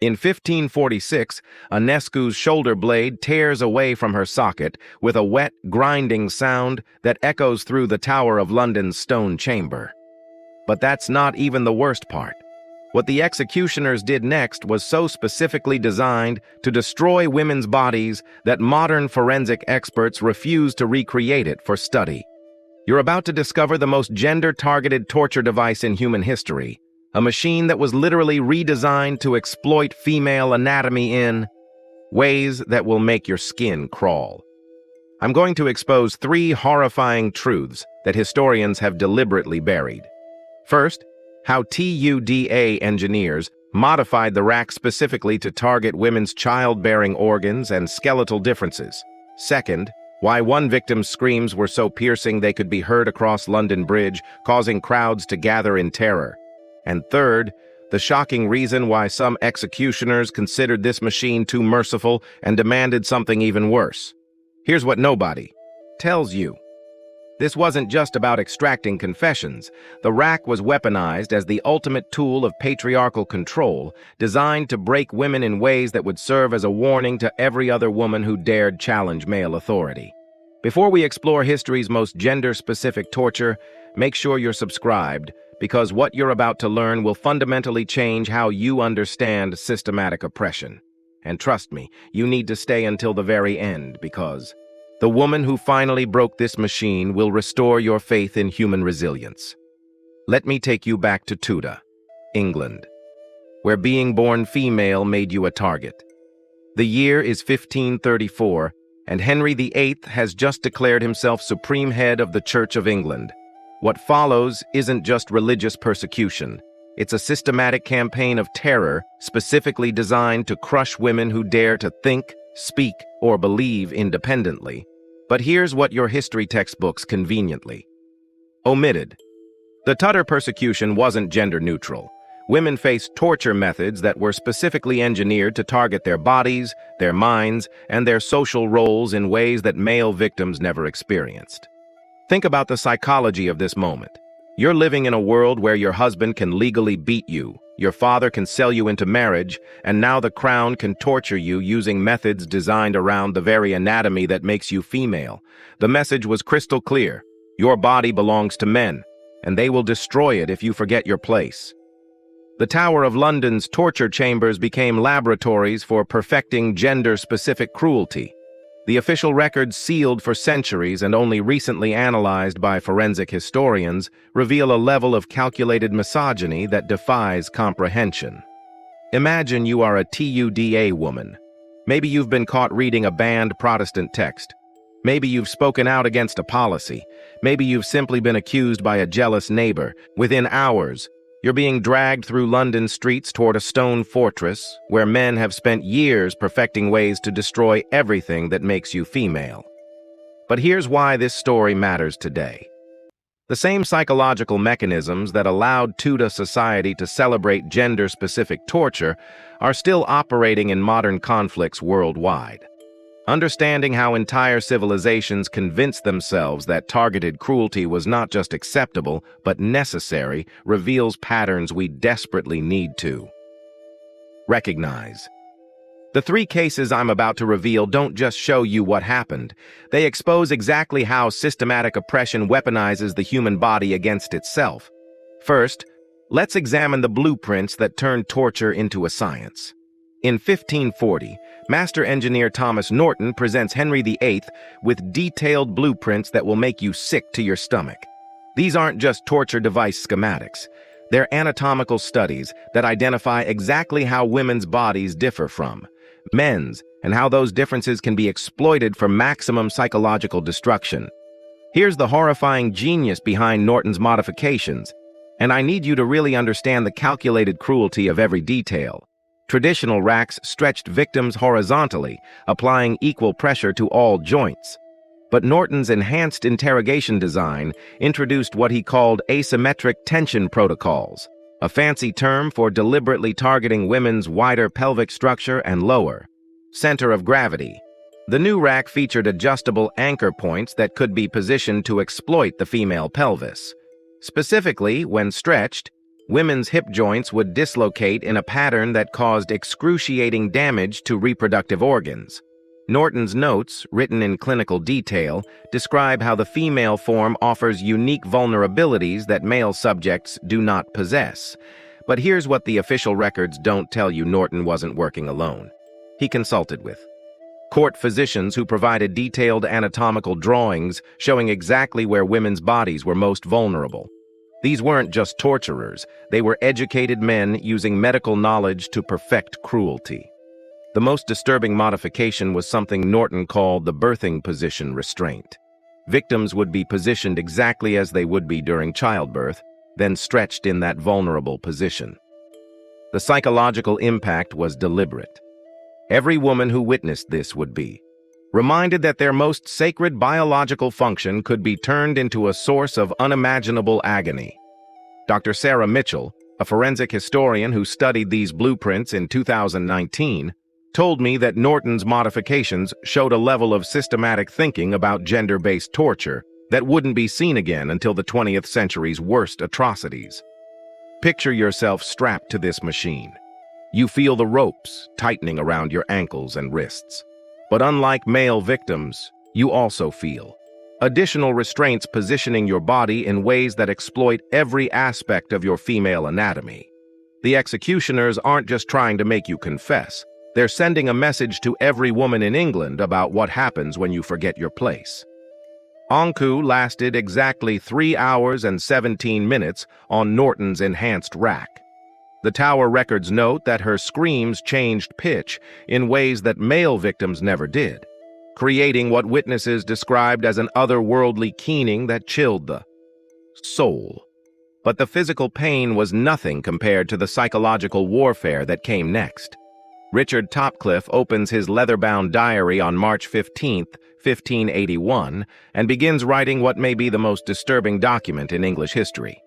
In 1546, Anescu's shoulder blade tears away from her socket with a wet, grinding sound that echoes through the Tower of London's stone chamber. But that's not even the worst part. What the executioners did next was so specifically designed to destroy women's bodies that modern forensic experts refuse to recreate it for study. You're about to discover the most gender-targeted torture device in human history, a machine that was literally redesigned to exploit female anatomy in ways that will make your skin crawl. I'm going to expose 3 horrifying truths that historians have deliberately buried. First, how TUDA engineers modified the rack specifically to target women's childbearing organs and skeletal differences. Second, why one victim's screams were so piercing they could be heard across London Bridge, causing crowds to gather in terror. And third, the shocking reason why some executioners considered this machine too merciful and demanded something even worse. Here's what nobody tells you. This wasn't just about extracting confessions. The rack was weaponized as the ultimate tool of patriarchal control, designed to break women in ways that would serve as a warning to every other woman who dared challenge male authority. Before we explore history's most gender-specific torture, make sure you're subscribed, because what you're about to learn will fundamentally change how you understand systematic oppression. And trust me, you need to stay until the very end, because the woman who finally broke this machine will restore your faith in human resilience. Let me take you back to Tudor, England, where being born female made you a target. The year is 1534, and Henry VIII has just declared himself supreme head of the Church of England. What follows isn't just religious persecution. It's a systematic campaign of terror specifically designed to crush women who dare to think, speak, or believe independently. But here's what your history textbooks conveniently omitted. The Tudor persecution wasn't gender-neutral. Women faced torture methods that were specifically engineered to target their bodies, their minds, and their social roles in ways that male victims never experienced. Think about the psychology of this moment. You're living in a world where your husband can legally beat you, your father can sell you into marriage, and now the crown can torture you using methods designed around the very anatomy that makes you female. The message was crystal clear. Your body belongs to men, and they will destroy it if you forget your place. The Tower of London's torture chambers became laboratories for perfecting gender-specific cruelty. The official records sealed for centuries and only recently analyzed by forensic historians reveal a level of calculated misogyny that defies comprehension. Imagine you are a TUDA woman. Maybe you've been caught reading a banned Protestant text. Maybe you've spoken out against a policy. Maybe you've simply been accused by a jealous neighbor. Within hours, you're being dragged through London streets toward a stone fortress where men have spent years perfecting ways to destroy everything that makes you female. But here's why this story matters today. The same psychological mechanisms that allowed Tudor society to celebrate gender-specific torture are still operating in modern conflicts worldwide. Understanding how entire civilizations convinced themselves that targeted cruelty was not just acceptable, but necessary, reveals patterns we desperately need to recognize. The 3 cases I'm about to reveal don't just show you what happened. They expose exactly how systematic oppression weaponizes the human body against itself. First, let's examine the blueprints that turned torture into a science. In 1540, master engineer Thomas Norton presents Henry VIII with detailed blueprints that will make you sick to your stomach. These aren't just torture device schematics. They're anatomical studies that identify exactly how women's bodies differ from men's, and how those differences can be exploited for maximum psychological destruction. Here's the horrifying genius behind Norton's modifications, and I need you to really understand the calculated cruelty of every detail. Traditional racks stretched victims horizontally, applying equal pressure to all joints. But Norton's enhanced interrogation design introduced what he called asymmetric tension protocols, a fancy term for deliberately targeting women's wider pelvic structure and lower center of gravity. The new rack featured adjustable anchor points that could be positioned to exploit the female pelvis. Specifically, when stretched, Women's hip joints would dislocate in a pattern that caused excruciating damage to reproductive organs. Norton's notes, written in clinical detail, describe how the female form offers unique vulnerabilities that male subjects do not possess. But here's what the official records don't tell you: Norton wasn't working alone. He consulted with court physicians who provided detailed anatomical drawings showing exactly where women's bodies were most vulnerable. These weren't just torturers, they were educated men using medical knowledge to perfect cruelty. The most disturbing modification was something Norton called the birthing position restraint. Victims would be positioned exactly as they would be during childbirth, then stretched in that vulnerable position. The psychological impact was deliberate. Every woman who witnessed this would be reminded that their most sacred biological function could be turned into a source of unimaginable agony. Dr. Sarah Mitchell, a forensic historian who studied these blueprints in 2019, told me that Norton's modifications showed a level of systematic thinking about gender-based torture that wouldn't be seen again until the 20th century's worst atrocities. Picture yourself strapped to this machine. You feel the ropes tightening around your ankles and wrists. But unlike male victims, you also feel additional restraints positioning your body in ways that exploit every aspect of your female anatomy. The executioners aren't just trying to make you confess. They're sending a message to every woman in England about what happens when you forget your place. Anku lasted exactly 3 hours and 17 minutes on Norton's enhanced rack. The Tower records note that her screams changed pitch in ways that male victims never did, creating what witnesses described as an otherworldly keening that chilled the soul. But the physical pain was nothing compared to the psychological warfare that came next. Richard Topcliffe opens his leather-bound diary on March 15, 1581, and begins writing what may be the most disturbing document in English history.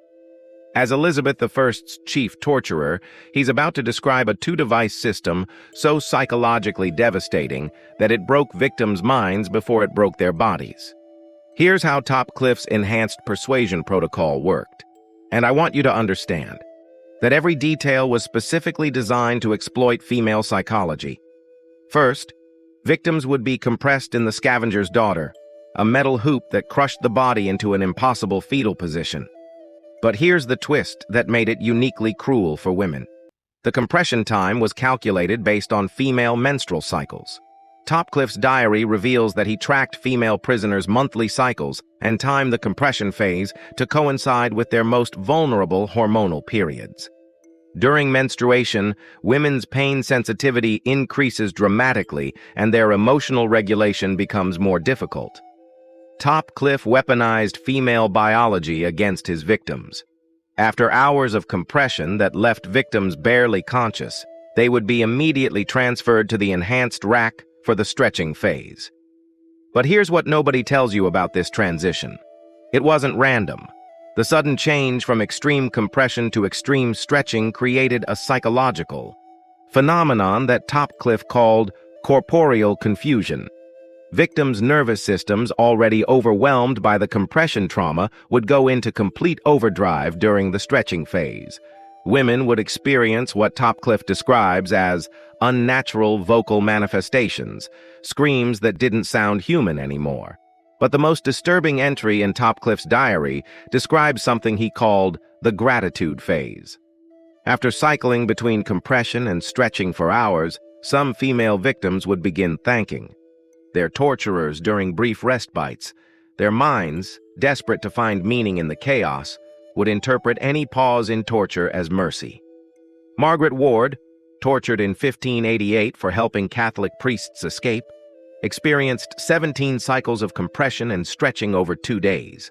As Elizabeth I's chief torturer, he's about to describe a two-device system so psychologically devastating that it broke victims' minds before it broke their bodies. Here's how Topcliffe's enhanced persuasion protocol worked. And I want you to understand that every detail was specifically designed to exploit female psychology. First, victims would be compressed in the scavenger's daughter, a metal hoop that crushed the body into an impossible fetal position. But here's the twist that made it uniquely cruel for women. The compression time was calculated based on female menstrual cycles. Topcliffe's diary reveals that he tracked female prisoners' monthly cycles and timed the compression phase to coincide with their most vulnerable hormonal periods. During menstruation, women's pain sensitivity increases dramatically and their emotional regulation becomes more difficult. Topcliffe weaponized female biology against his victims. After hours of compression that left victims barely conscious, they would be immediately transferred to the enhanced rack for the stretching phase. But here's what nobody tells you about this transition. It wasn't random. The sudden change from extreme compression to extreme stretching created a psychological phenomenon that Topcliffe called corporeal confusion. Victims' nervous systems, already overwhelmed by the compression trauma, would go into complete overdrive during the stretching phase. Women would experience what Topcliffe describes as unnatural vocal manifestations, screams that didn't sound human anymore. But the most disturbing entry in Topcliffe's diary describes something he called the gratitude phase. After cycling between compression and stretching for hours, some female victims would begin thanking their torturers during brief respites. Their minds, desperate to find meaning in the chaos, would interpret any pause in torture as mercy. Margaret Ward, tortured in 1588 for helping Catholic priests escape, experienced 17 cycles of compression and stretching over 2 days.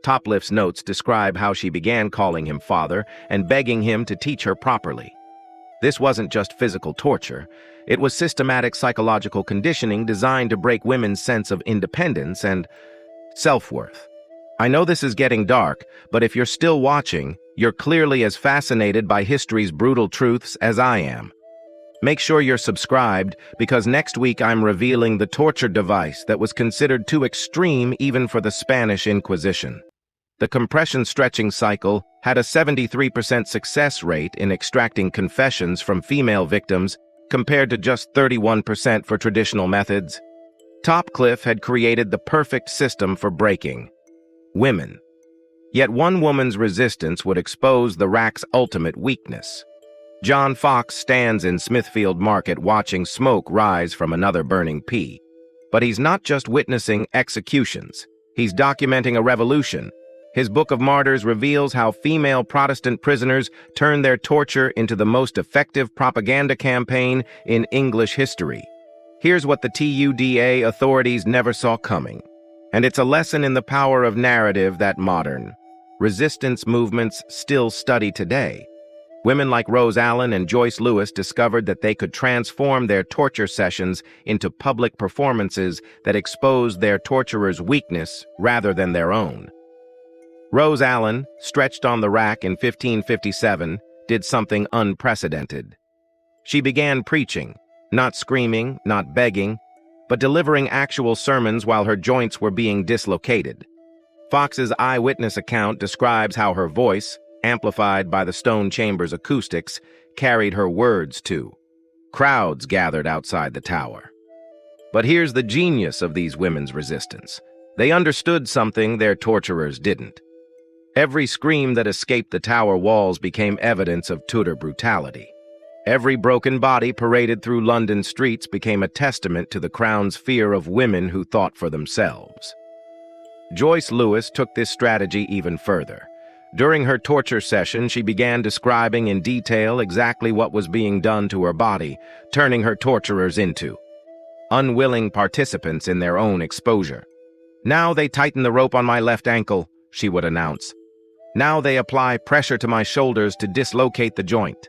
Topcliffe's notes describe how she began calling him father and begging him to teach her properly. This wasn't just physical torture. It was systematic psychological conditioning designed to break women's sense of independence and self-worth. I know this is getting dark, but if you're still watching, you're clearly as fascinated by history's brutal truths as I am. Make sure you're subscribed, because next week I'm revealing the torture device that was considered too extreme even for the Spanish Inquisition. The compression stretching cycle had a 73% success rate in extracting confessions from female victims compared to just 31% for traditional methods. Topcliffe had created the perfect system for breaking women. Yet one woman's resistance would expose the rack's ultimate weakness. John Fox stands in Smithfield Market watching smoke rise from another burning pea. But he's not just witnessing executions. He's documenting a revolution. His Book of Martyrs reveals how female Protestant prisoners turned their torture into the most effective propaganda campaign in English history. Here's what the TUDA authorities never saw coming. And it's a lesson in the power of narrative that modern resistance movements still study today. Women like Rose Allen and Joyce Lewis discovered that they could transform their torture sessions into public performances that exposed their torturer's weakness rather than their own. Rose Allen, stretched on the rack in 1557, did something unprecedented. She began preaching, not screaming, not begging, but delivering actual sermons while her joints were being dislocated. Fox's eyewitness account describes how her voice, amplified by the stone chamber's acoustics, carried her words too. Crowds gathered outside the tower. But here's the genius of these women's resistance. They understood something their torturers didn't. Every scream that escaped the tower walls became evidence of Tudor brutality. Every broken body paraded through London streets became a testament to the Crown's fear of women who thought for themselves. Joyce Lewis took this strategy even further. During her torture session, she began describing in detail exactly what was being done to her body, turning her torturers into unwilling participants in their own exposure. "Now they tighten the rope on my left ankle," she would announce. "Now they apply pressure to my shoulders to dislocate the joint."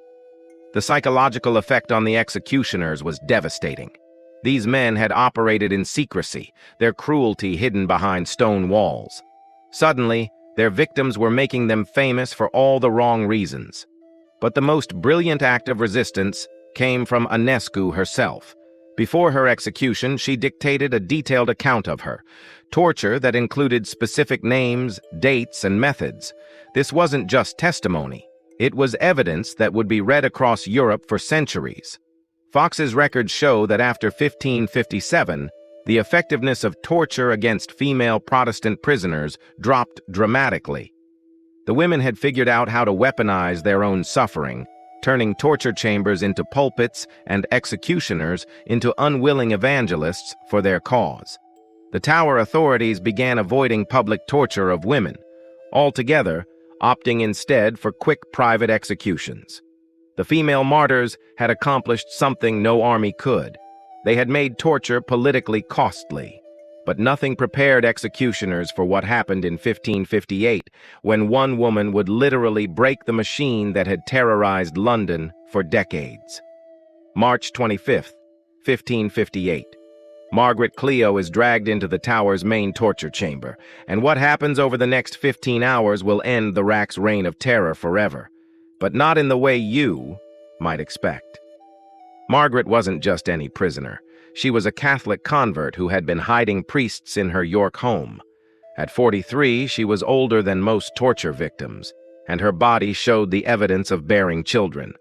The psychological effect on the executioners was devastating. These men had operated in secrecy, their cruelty hidden behind stone walls. Suddenly, their victims were making them famous for all the wrong reasons. But the most brilliant act of resistance came from Ionescu herself. Before her execution, she dictated a detailed account of her torture that included specific names, dates, and methods. This wasn't just testimony. It was evidence that would be read across Europe for centuries. Fox's records show that after 1557, the effectiveness of torture against female Protestant prisoners dropped dramatically. The women had figured out how to weaponize their own suffering, turning torture chambers into pulpits and executioners into unwilling evangelists for their cause. The Tower authorities began avoiding public torture of women, altogether opting instead for quick private executions. The female martyrs had accomplished something no army could. They had made torture politically costly, but nothing prepared executioners for what happened in 1558, when one woman would literally break the machine that had terrorized London for decades. March 25th, 1558. Margaret Clio is dragged into the tower's main torture chamber, and what happens over the next 15 hours will end the rack's reign of terror forever, but not in the way you might expect. Margaret wasn't just any prisoner. She was a Catholic convert who had been hiding priests in her York home. At 43, she was older than most torture victims, and her body showed the evidence of bearing children.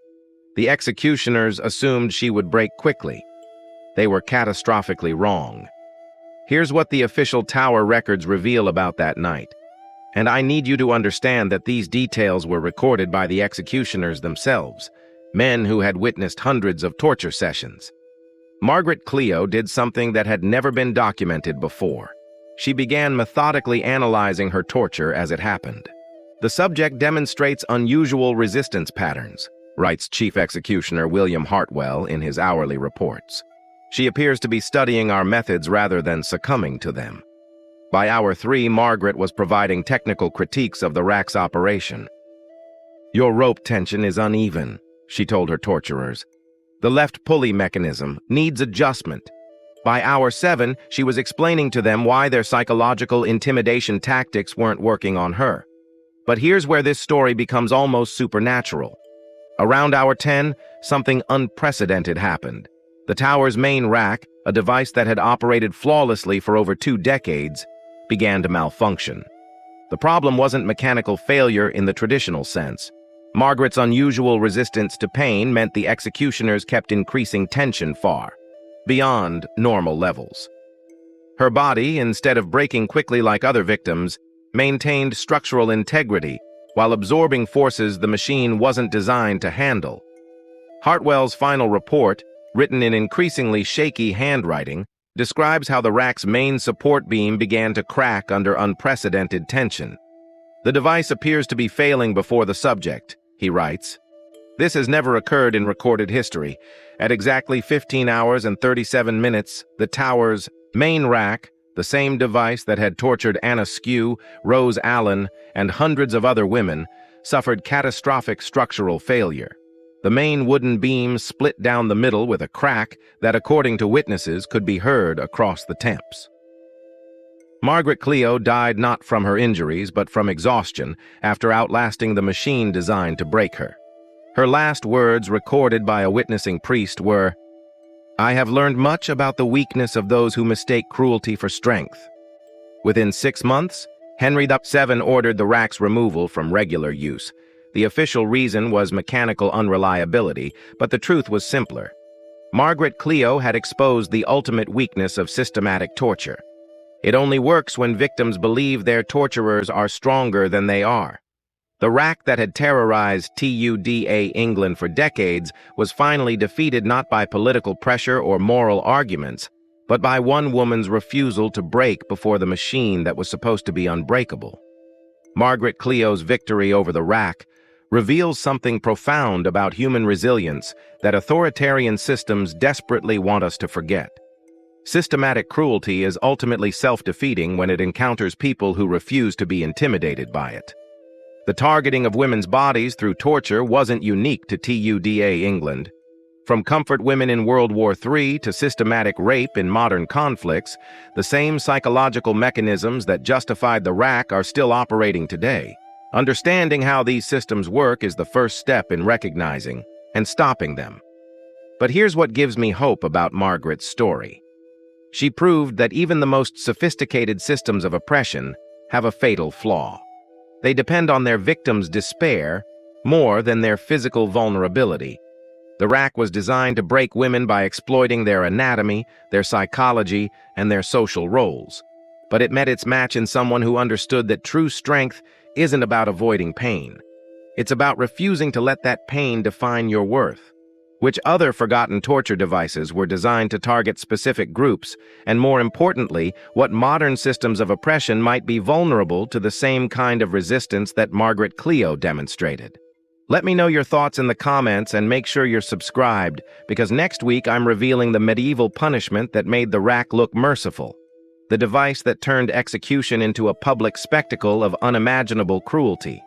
The executioners assumed she would break quickly. They were catastrophically wrong. Here's what the official Tower records reveal about that night. And I need you to understand that these details were recorded by the executioners themselves, men who had witnessed hundreds of torture sessions. Margaret Clio did something that had never been documented before. She began methodically analyzing her torture as it happened. "The subject demonstrates unusual resistance patterns," writes Chief Executioner William Hartwell in his hourly reports. "She appears to be studying our methods rather than succumbing to them." By hour 3, Margaret was providing technical critiques of the rack's operation. "Your rope tension is uneven," she told her torturers. "The left pulley mechanism needs adjustment." By hour 7, she was explaining to them why their psychological intimidation tactics weren't working on her. But here's where this story becomes almost supernatural. Around hour 10, something unprecedented happened. The tower's main rack, a device that had operated flawlessly for over 2 decades, began to malfunction. The problem wasn't mechanical failure in the traditional sense. Margaret's unusual resistance to pain meant the executioners kept increasing tension far beyond normal levels. Her body, instead of breaking quickly like other victims, maintained structural integrity while absorbing forces the machine wasn't designed to handle. Hartwell's final report, written in increasingly shaky handwriting, describes how the rack's main support beam began to crack under unprecedented tension. The device appears to be failing before the subject, he writes. This has never occurred in recorded history. At exactly 15 hours and 37 minutes, the tower's main rack, the same device that had tortured Anna Skew, Rose Allen, and hundreds of other women, suffered catastrophic structural failure. The main wooden beam split down the middle with a crack that, according to witnesses, could be heard across the temps. Margaret Cleo died not from her injuries but from exhaustion after outlasting the machine designed to break her. Her last words, recorded by a witnessing priest, were, "I have learned much about the weakness of those who mistake cruelty for strength." Within 6 months, Henry VII ordered the rack's removal from regular use. The official reason was mechanical unreliability, but the truth was simpler. Margaret Cleo had exposed the ultimate weakness of systematic torture. It only works when victims believe their torturers are stronger than they are. The rack that had terrorized TUDA England for decades was finally defeated not by political pressure or moral arguments, but by one woman's refusal to break before the machine that was supposed to be unbreakable. Margaret Cleo's victory over the rack reveals something profound about human resilience that authoritarian systems desperately want us to forget. Systematic cruelty is ultimately self-defeating when it encounters people who refuse to be intimidated by it. The targeting of women's bodies through torture wasn't unique to TUDA England. From comfort women in World War III to systematic rape in modern conflicts, the same psychological mechanisms that justified the rack are still operating today. Understanding how these systems work is the first step in recognizing and stopping them. But here's what gives me hope about Margaret's story. She proved that even the most sophisticated systems of oppression have a fatal flaw. They depend on their victims' despair more than their physical vulnerability. The rack was designed to break women by exploiting their anatomy, their psychology, and their social roles. But it met its match in someone who understood that true strength isn't about avoiding pain. It's about refusing to let that pain define your worth. Which other forgotten torture devices were designed to target specific groups, and more importantly, what modern systems of oppression might be vulnerable to the same kind of resistance that Margaret Cleo demonstrated? Let me know your thoughts in the comments and make sure you're subscribed, because next week I'm revealing the medieval punishment that made the rack look merciful, the device that turned execution into a public spectacle of unimaginable cruelty.